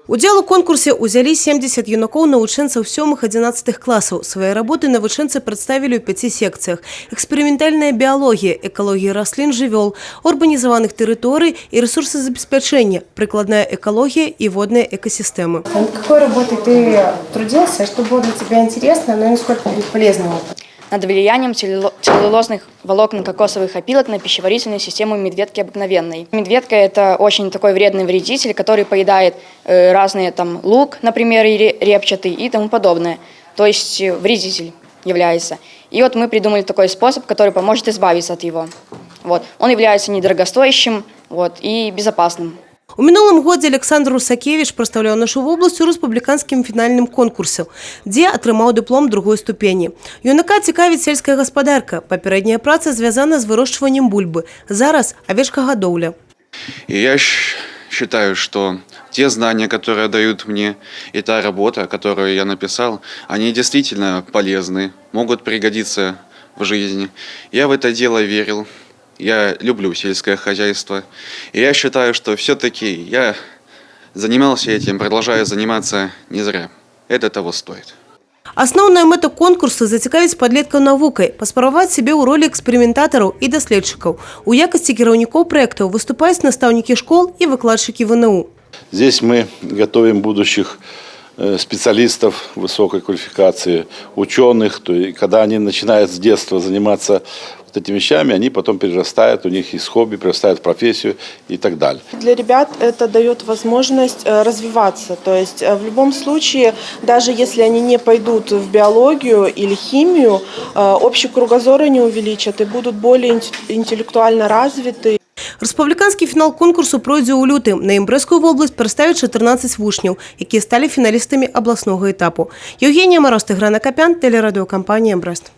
Удзел у конкурсе узялі 70 юнакоў-навучэнцаў 7-11 класаў. Свае работы навучэнцы прадставілі ў 5 секцыях: эксперыментальная біялогія, экалогія раслін, жывёл, урбанізаваных тэрыторый і ресурсозабеспячэння, прыкладная экалогія и водные экосистемы. Над какой работой ты трудился, что было для тебя интересно, но и насколько полезным? Над влиянием целлюлозных волокон кокосовых опилок на пищеварительную систему медведки обыкновенной. Медведка – это очень такой вредный вредитель, который поедает разные там лук, например, репчатый и тому подобное. То есть вредитель является. И вот мы придумали такой способ, который поможет избавиться от его. Вот. Он является недорогостоящим и безопасным. У мінулым годзе Александр Русакевич прадстаўляў нашу вобласць у рэспубліканскім фінальным конкурсе, дзе атрымаў дыплом другой ступені. Юнака цікавіць сельская гаспадарка. Папярэдняя праца звязана з вырошчваннем бульбы. Зараз авечкагадоўля. И я считаю, что те знания, которые дают мне, и та работа, которую я написал, они действительно полезны, могут пригодиться в жизни. Я в это дело верил. Я люблю сельское хозяйство, и я считаю, что все-таки я занимался этим, продолжаю заниматься не зря. Это того стоит. Асноўная мэта конкурсу зацікавіць падлеткаў навукай, паспрабаваць сябе ў ролі эксперыментатараў і даследчыкаў. У якасці кіраўнікоў праектаў выступаюць настаўнікі школ і выкладчыкі ВНУ. Здесь мы готовим будущих специалистов высокой квалификации, ученых. То есть, когда они начинают с детства заниматься этими вещами, они потом перерастают, у них из хобби перерастают в профессию и так далее. Для ребят это дает возможность развиваться. То есть в любом случае, даже если они не пойдут в биологию или химию, общий кругозор они увеличат и будут более интеллектуально развиты. Рэспубліканскі фінал конкурсу пройдзе ў лютым. На Імбрэскую вобласць прадставяць 14 вучняў, якія сталі фіналістамі абласнога этапу. Евгения Мороз, Тыгран Акопян, телерадиокомпания «Брест».